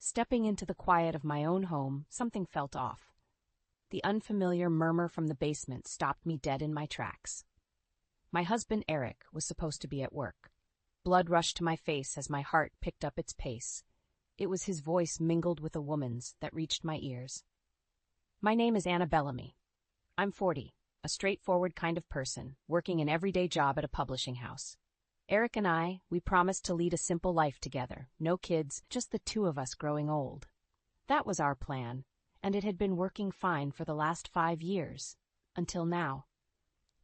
Stepping into the quiet of my own home, something felt off. The unfamiliar murmur from the basement stopped me dead in my tracks. My husband, Eric, was supposed to be at work. Blood rushed to my face as my heart picked up its pace. It was his voice mingled with a woman's that reached my ears. "My name is Anna Bellamy. I'm 40, a straightforward kind of person, working an everyday job at a publishing house. Eric and we promised to lead a simple life together, no kids, just the two of us growing old. That was our plan, and it had been working fine for the last 5 years, until now.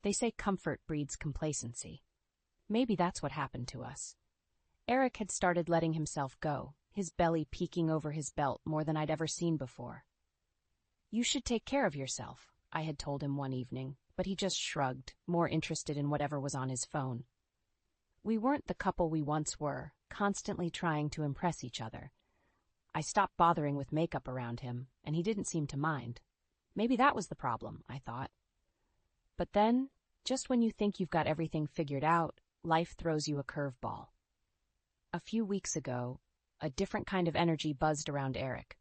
They say comfort breeds complacency. Maybe that's what happened to us. Eric had started letting himself go, his belly peeking over his belt more than I'd ever seen before. You should take care of yourself, I had told him one evening, but he just shrugged, more interested in whatever was on his phone. We weren't the couple we once were, constantly trying to impress each other. I stopped bothering with makeup around him, and he didn't seem to mind. Maybe that was the problem, I thought. But then, just when you think you've got everything figured out, life throws you a curveball. A few weeks ago, a different kind of energy buzzed around Eric.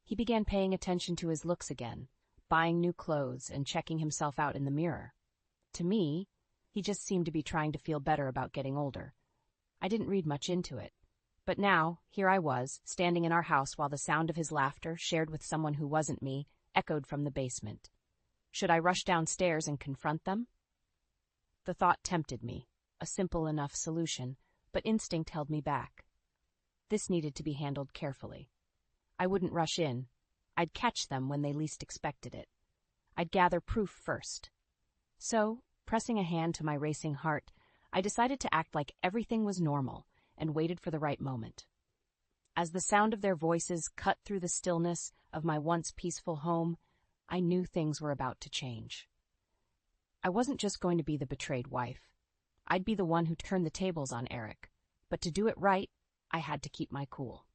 He began paying attention to his looks again, buying new clothes and checking himself out in the mirror. To me, he just seemed to be trying to feel better about getting older. I didn't read much into it. But now, here I was, standing in our house while the sound of his laughter, shared with someone who wasn't me, echoed from the basement. Should I rush downstairs and confront them? The thought tempted me, a simple enough solution, but instinct held me back. This needed to be handled carefully. I wouldn't rush in. I'd catch them when they least expected it. I'd gather proof first. So, pressing a hand to my racing heart, I decided to act like everything was normal and waited for the right moment. As the sound of their voices cut through the stillness of my once peaceful home, I knew things were about to change. I wasn't just going to be the betrayed wife. I'd be the one who turned the tables on Eric, but to do it right, I had to keep my cool.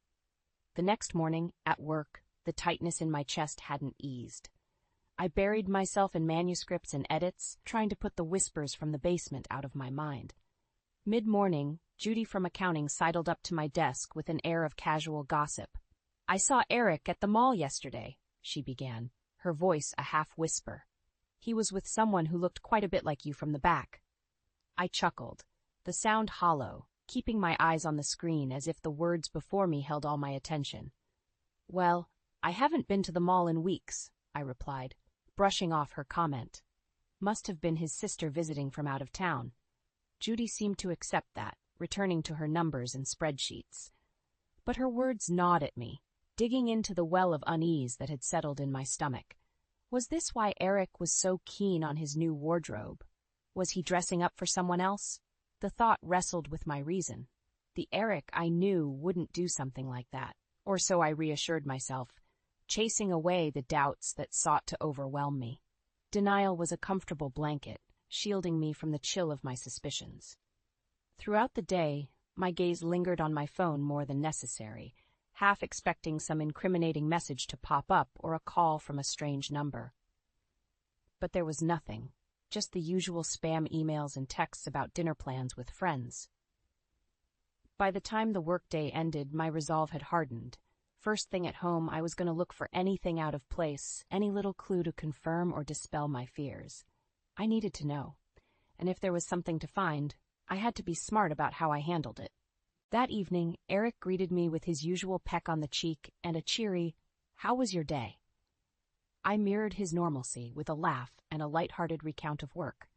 The next morning, at work, the tightness in my chest hadn't eased. I buried myself in manuscripts and edits, trying to put the whispers from the basement out of my mind. Mid-morning, Judy from accounting sidled up to my desk with an air of casual gossip. "I saw Eric at the mall yesterday," she began, her voice a half-whisper. "He was with someone who looked quite a bit like you from the back." I chuckled, the sound hollow, keeping my eyes on the screen as if the words before me held all my attention. "Well, I haven't been to the mall in weeks," I replied, brushing off her comment. Must have been his sister visiting from out of town. Judy seemed to accept that, returning to her numbers and spreadsheets. But her words gnawed at me, digging into the well of unease that had settled in my stomach. Was this why Eric was so keen on his new wardrobe? Was he dressing up for someone else? The thought wrestled with my reason. The Eric I knew wouldn't do something like that, or so I reassured myself, chasing away the doubts that sought to overwhelm me. Denial was a comfortable blanket, shielding me from the chill of my suspicions. Throughout the day, my gaze lingered on my phone more than necessary, half expecting some incriminating message to pop up or a call from a strange number. But there was nothing, just the usual spam emails and texts about dinner plans with friends. By the time the workday ended, my resolve had hardened. First thing at home, I was going to look for anything out of place, any little clue to confirm or dispel my fears. I needed to know, and if there was something to find, I had to be smart about how I handled it. That evening, Eric greeted me with his usual peck on the cheek and a cheery, "How was your day?" I mirrored his normalcy with a laugh and a light-hearted recount of work.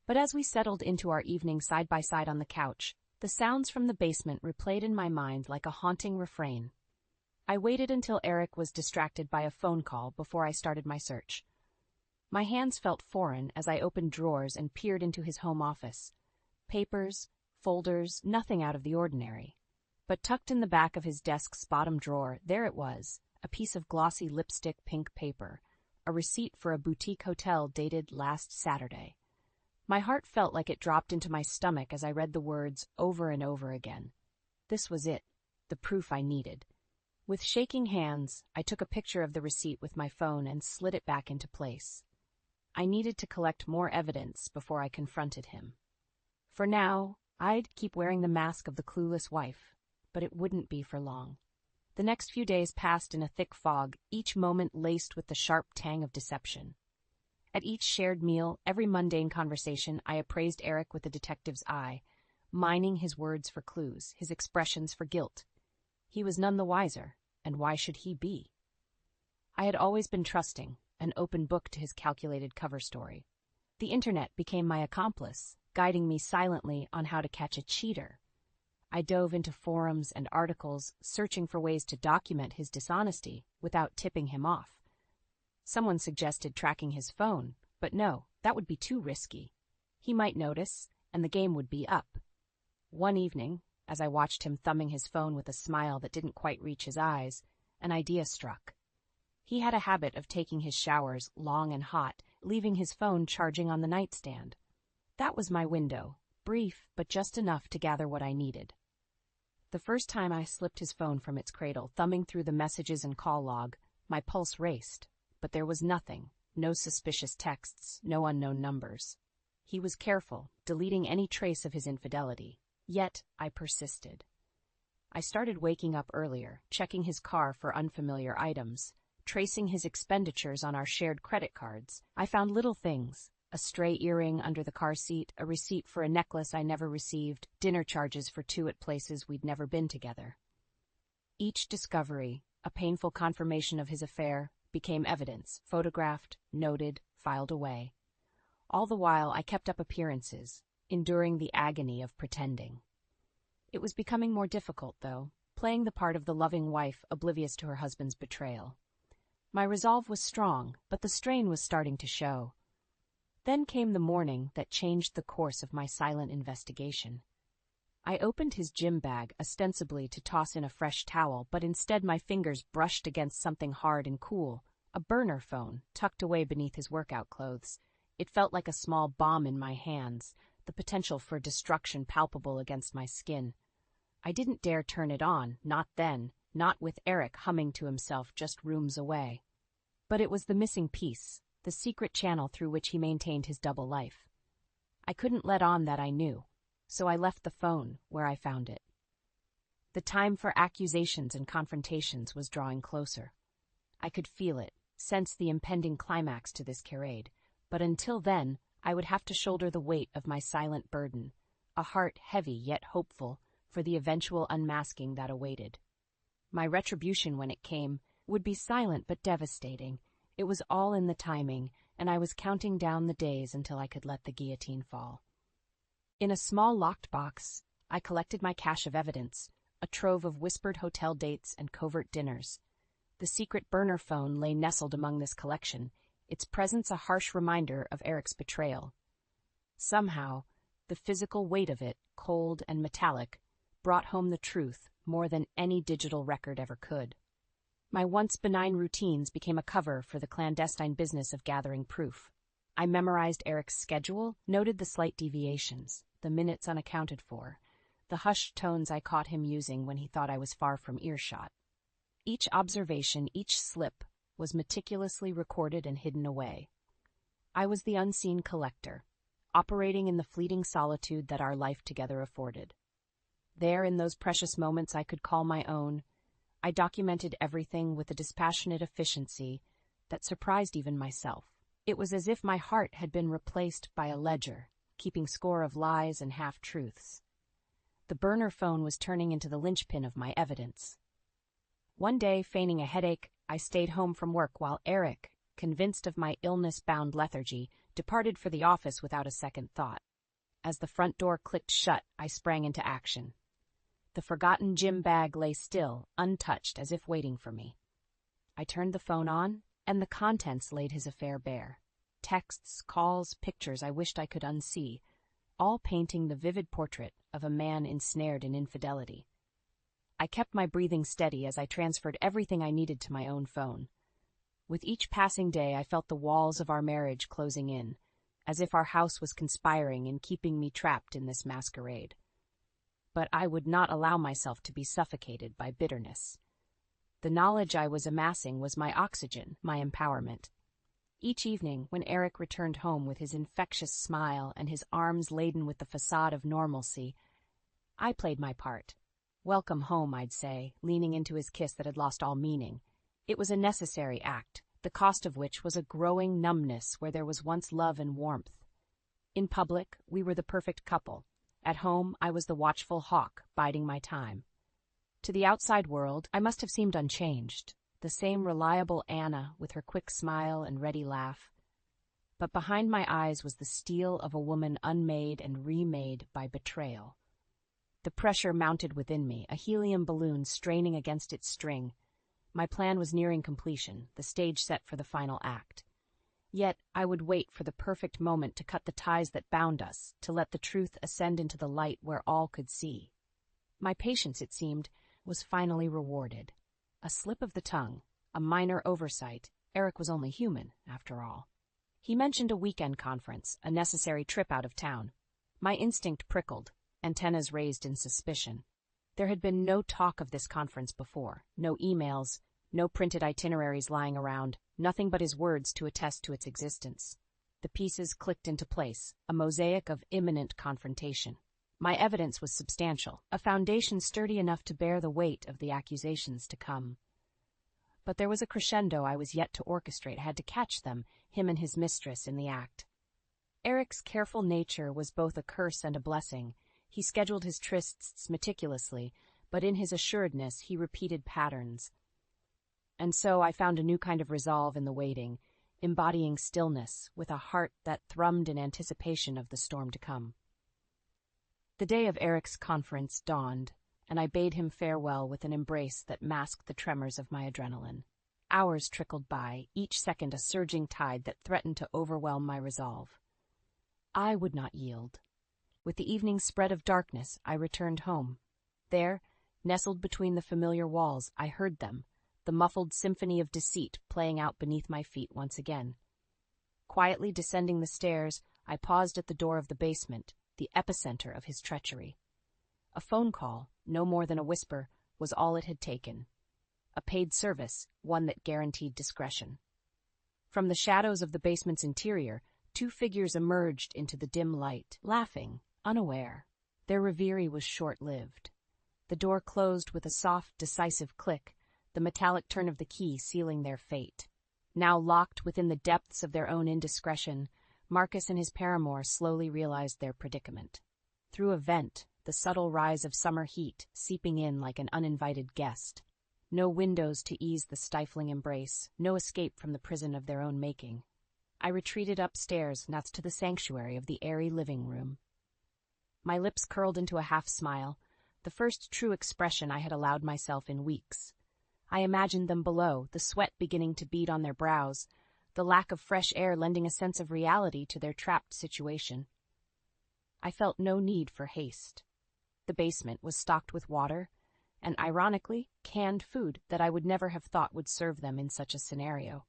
But as we settled into our evening side by side on the couch, the sounds from the basement replayed in my mind like a haunting refrain. I waited until Eric was distracted by a phone call before I started my search. My hands felt foreign as I opened drawers and peered into his home office. Papers, folders, nothing out of the ordinary. But tucked in the back of his desk's bottom drawer, there it was, a piece of glossy lipstick pink paper, a receipt for a boutique hotel dated last Saturday. My heart felt like it dropped into my stomach as I read the words over and over again. This was it, the proof I needed. With shaking hands, I took a picture of the receipt with my phone and slid it back into place. I needed to collect more evidence before I confronted him. For now, I'd keep wearing the mask of the clueless wife, but it wouldn't be for long. The next few days passed in a thick fog, each moment laced with the sharp tang of deception. At each shared meal, every mundane conversation, I appraised Eric with a detective's eye, mining his words for clues, his expressions for guilt. He was none the wiser, and why should he be? I had always been trusting, an open book to his calculated cover story. The internet became my accomplice, guiding me silently on how to catch a cheater. I dove into forums and articles, searching for ways to document his dishonesty without tipping him off. Someone suggested tracking his phone, but no, that would be too risky. He might notice, and the game would be up. One evening, as I watched him thumbing his phone with a smile that didn't quite reach his eyes, an idea struck. He had a habit of taking his showers long and hot, leaving his phone charging on the nightstand. That was my window, brief but just enough to gather what I needed. The first time I slipped his phone from its cradle, thumbing through the messages and call log, my pulse raced, but there was nothing, no suspicious texts, no unknown numbers. He was careful, deleting any trace of his infidelity. Yet I persisted. I started waking up earlier, checking his car for unfamiliar items, tracing his expenditures on our shared credit cards. I found little things: a stray earring under the car seat, a receipt for a necklace I never received, dinner charges for two at places we'd never been together. Each discovery, a painful confirmation of his affair, became evidence, photographed, noted, filed away. All the while I kept up appearances, enduring the agony of pretending. It was becoming more difficult, though, playing the part of the loving wife oblivious to her husband's betrayal. My resolve was strong, but the strain was starting to show. Then came the morning that changed the course of my silent investigation. I opened his gym bag ostensibly to toss in a fresh towel, but instead my fingers brushed against something hard and cool, a burner phone tucked away beneath his workout clothes. It felt like a small bomb in my hands, the potential for destruction palpable against my skin. I didn't dare turn it on, not then, not with Eric humming to himself just rooms away. But it was the missing piece, the secret channel through which he maintained his double life. I couldn't let on that I knew, so I left the phone where I found it. The time for accusations and confrontations was drawing closer. I could feel it, sense the impending climax to this charade, but until then, I would have to shoulder the weight of my silent burden, a heart heavy yet hopeful for the eventual unmasking that awaited. My retribution, when it came, would be silent but devastating. It was all in the timing, and I was counting down the days until I could let the guillotine fall. In a small locked box, I collected my cache of evidence, a trove of whispered hotel dates and covert dinners. The secret burner phone lay nestled among this collection, its presence a harsh reminder of Eric's betrayal. Somehow, the physical weight of it, cold and metallic, brought home the truth more than any digital record ever could. My once benign routines became a cover for the clandestine business of gathering proof. I memorized Eric's schedule, noted the slight deviations, the minutes unaccounted for, the hushed tones I caught him using when he thought I was far from earshot. Each observation, each slip, was meticulously recorded and hidden away. I was the unseen collector, operating in the fleeting solitude that our life together afforded. There, in those precious moments I could call my own, I documented everything with a dispassionate efficiency that surprised even myself. It was as if my heart had been replaced by a ledger, keeping score of lies and half-truths. The burner phone was turning into the linchpin of my evidence. One day, feigning a headache, I stayed home from work while Eric, convinced of my illness-bound lethargy, departed for the office without a second thought. As the front door clicked shut, I sprang into action. The forgotten gym bag lay still, untouched, as if waiting for me. I turned the phone on, and the contents laid his affair bare. Texts, calls, pictures I wished I could unsee, all painting the vivid portrait of a man ensnared in infidelity. I kept my breathing steady as I transferred everything I needed to my own phone. With each passing day, I felt the walls of our marriage closing in, as if our house was conspiring in keeping me trapped in this masquerade. But I would not allow myself to be suffocated by bitterness. The knowledge I was amassing was my oxygen, my empowerment. Each evening, when Eric returned home with his infectious smile and his arms laden with the facade of normalcy, I played my part. Welcome home, I'd say, leaning into his kiss that had lost all meaning. It was a necessary act, the cost of which was a growing numbness where there was once love and warmth. In public, we were the perfect couple. At home, I was the watchful hawk, biding my time. To the outside world, I must have seemed unchanged, the same reliable Anna with her quick smile and ready laugh. But behind my eyes was the steel of a woman unmade and remade by betrayal. The pressure mounted within me, a helium balloon straining against its string. My plan was nearing completion, the stage set for the final act. Yet I would wait for the perfect moment to cut the ties that bound us, to let the truth ascend into the light where all could see. My patience, it seemed, was finally rewarded. A slip of the tongue, a minor oversight. Eric was only human, after all. He mentioned a weekend conference, a necessary trip out of town. My instinct prickled, antennas raised in suspicion. There had been no talk of this conference before, no emails, no printed itineraries lying around, nothing but his words to attest to its existence. The pieces clicked into place, a mosaic of imminent confrontation. My evidence was substantial, a foundation sturdy enough to bear the weight of the accusations to come. But there was a crescendo I was yet to orchestrate, had to catch them, him and his mistress, in the act. Eric's careful nature was both a curse and a blessing. He scheduled his trysts meticulously, but in his assuredness he repeated patterns. And so I found a new kind of resolve in the waiting, embodying stillness, with a heart that thrummed in anticipation of the storm to come. The day of Eric's conference dawned, and I bade him farewell with an embrace that masked the tremors of my adrenaline. Hours trickled by, each second a surging tide that threatened to overwhelm my resolve. I would not yield. With the evening's spread of darkness, I returned home. There, nestled between the familiar walls, I heard them, the muffled symphony of deceit playing out beneath my feet once again. Quietly descending the stairs, I paused at the door of the basement, the epicenter of his treachery. A phone call, no more than a whisper, was all it had taken. A paid service, one that guaranteed discretion. From the shadows of the basement's interior, two figures emerged into the dim light, laughing, unaware. Their reverie was short-lived. The door closed with a soft, decisive click, the metallic turn of the key sealing their fate. Now locked within the depths of their own indiscretion, Marcus and his paramour slowly realized their predicament. Through a vent, the subtle rise of summer heat seeping in like an uninvited guest. No windows to ease the stifling embrace, no escape from the prison of their own making. I retreated upstairs, thus to the sanctuary of the airy living room. My lips curled into a half-smile, the first true expression I had allowed myself in weeks. I imagined them below, the sweat beginning to bead on their brows, the lack of fresh air lending a sense of reality to their trapped situation. I felt no need for haste. The basement was stocked with water, and ironically, canned food that I would never have thought would serve them in such a scenario.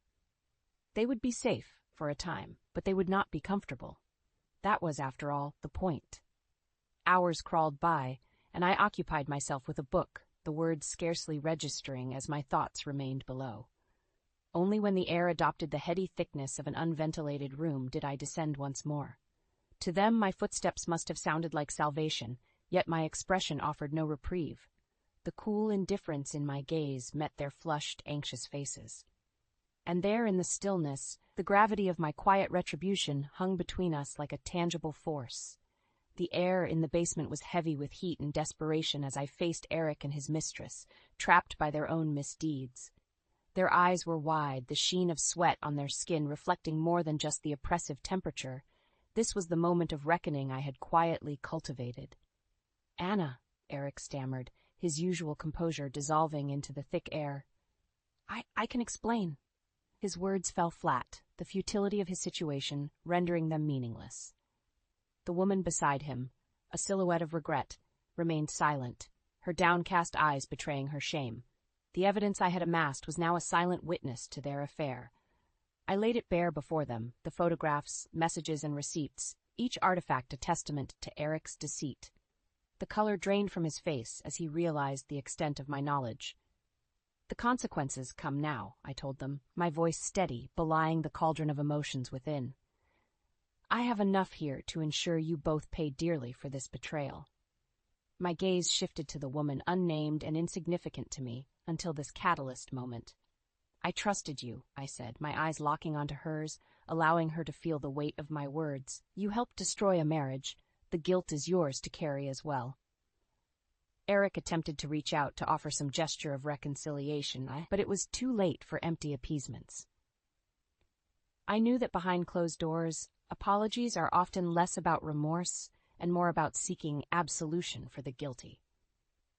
They would be safe for a time, but they would not be comfortable. That was, after all, the point. Hours crawled by, and I occupied myself with a book, the words scarcely registering as my thoughts remained below. Only when the air adopted the heady thickness of an unventilated room did I descend once more. To them my footsteps must have sounded like salvation, yet my expression offered no reprieve. The cool indifference in my gaze met their flushed, anxious faces. And there in the stillness, the gravity of my quiet retribution hung between us like a tangible force. The air in the basement was heavy with heat and desperation as I faced Eric and his mistress, trapped by their own misdeeds. Their eyes were wide, the sheen of sweat on their skin reflecting more than just the oppressive temperature. This was the moment of reckoning I had quietly cultivated. "Anna," Eric stammered, his usual composure dissolving into the thick air. I can explain." His words fell flat, the futility of his situation rendering them meaningless. The woman beside him, a silhouette of regret, remained silent, her downcast eyes betraying her shame. The evidence I had amassed was now a silent witness to their affair. I laid it bare before them, the photographs, messages, and receipts, each artifact a testament to Eric's deceit. The color drained from his face as he realized the extent of my knowledge. "The consequences come now," I told them, my voice steady, belying the cauldron of emotions within. "I have enough here to ensure you both pay dearly for this betrayal." My gaze shifted to the woman unnamed and insignificant to me until this catalyst moment. "I trusted you," I said, my eyes locking onto hers, allowing her to feel the weight of my words. "You helped destroy a marriage. The guilt is yours to carry as well." Eric attempted to reach out to offer some gesture of reconciliation, but it was too late for empty appeasements. I knew that behind closed doors, apologies are often less about remorse and more about seeking absolution for the guilty.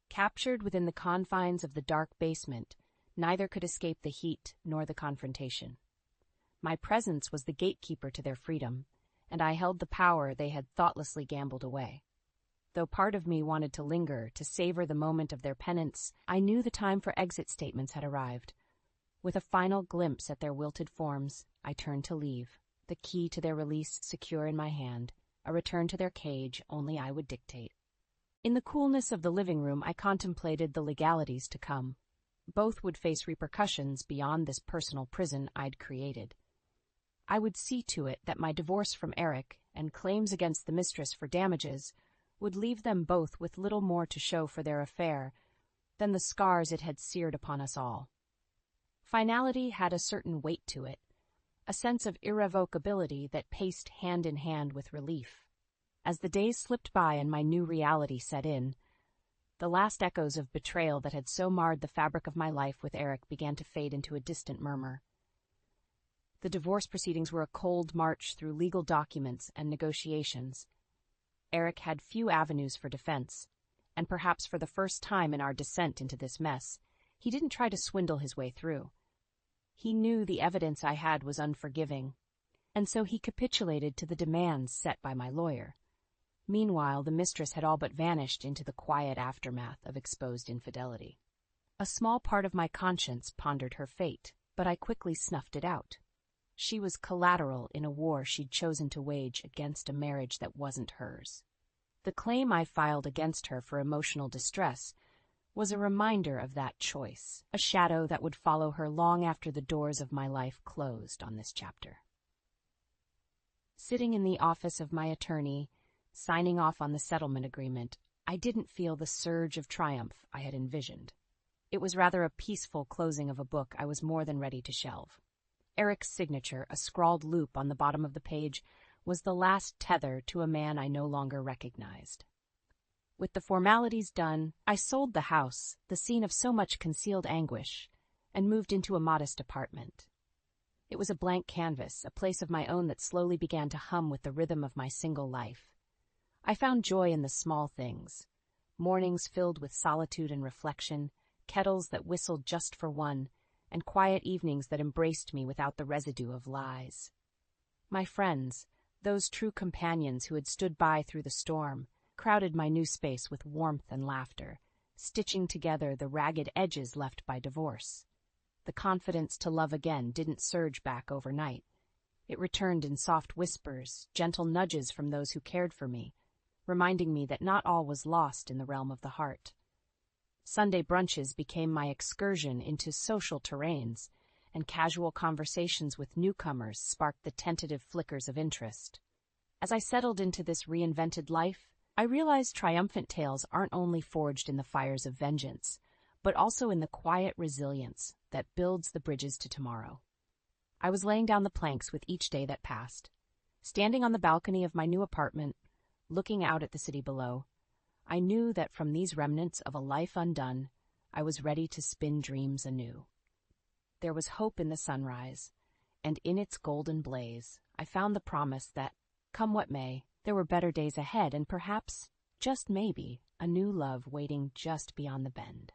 Captured within the confines of the dark basement, neither could escape the heat nor the confrontation. My presence was the gatekeeper to their freedom, and I held the power they had thoughtlessly gambled away. Though part of me wanted to linger, to savor the moment of their penance, I knew the time for exit statements had arrived. With a final glimpse at their wilted forms, I turned to leave, the key to their release secure in my hand, a return to their cage only I would dictate. In the coolness of the living room, I contemplated the legalities to come. Both would face repercussions beyond this personal prison I'd created. I would see to it that my divorce from Eric and claims against the mistress for damages would leave them both with little more to show for their affair than the scars it had seared upon us all. Finality had a certain weight to it, a sense of irrevocability that paced hand in hand with relief. As the days slipped by and my new reality set in, the last echoes of betrayal that had so marred the fabric of my life with Eric began to fade into a distant murmur. The divorce proceedings were a cold march through legal documents and negotiations. Eric had few avenues for defense, and perhaps for the first time in our descent into this mess, he didn't try to swindle his way through. He knew the evidence I had was unforgiving, and so he capitulated to the demands set by my lawyer. Meanwhile, the mistress had all but vanished into the quiet aftermath of exposed infidelity. A small part of my conscience pondered her fate, but I quickly snuffed it out. She was collateral in a war she'd chosen to wage against a marriage that wasn't hers. The claim I filed against her for emotional distress was a reminder of that choice, a shadow that would follow her long after the doors of my life closed on this chapter. Sitting in the office of my attorney, signing off on the settlement agreement, I didn't feel the surge of triumph I had envisioned. It was rather a peaceful closing of a book I was more than ready to shelve. Eric's signature, a scrawled loop on the bottom of the page, was the last tether to a man I no longer recognized. With the formalities done, I sold the house, the scene of so much concealed anguish, and moved into a modest apartment. It was a blank canvas, a place of my own that slowly began to hum with the rhythm of my single life. I found joy in the small things. Mornings filled with solitude and reflection, kettles that whistled just for one, and quiet evenings that embraced me without the residue of lies. My friends, those true companions who had stood by through the storm, crowded my new space with warmth and laughter, stitching together the ragged edges left by divorce. The confidence to love again didn't surge back overnight. It returned in soft whispers, gentle nudges from those who cared for me, reminding me that not all was lost in the realm of the heart. Sunday brunches became my excursion into social terrains, and casual conversations with newcomers sparked the tentative flickers of interest. As I settled into this reinvented life, I realized triumphant tales aren't only forged in the fires of vengeance, but also in the quiet resilience that builds the bridges to tomorrow. I was laying down the planks with each day that passed. Standing on the balcony of my new apartment, looking out at the city below, I knew that from these remnants of a life undone, I was ready to spin dreams anew. There was hope in the sunrise, and in its golden blaze, I found the promise that, come what may, there were better days ahead and perhaps, just maybe, a new love waiting just beyond the bend.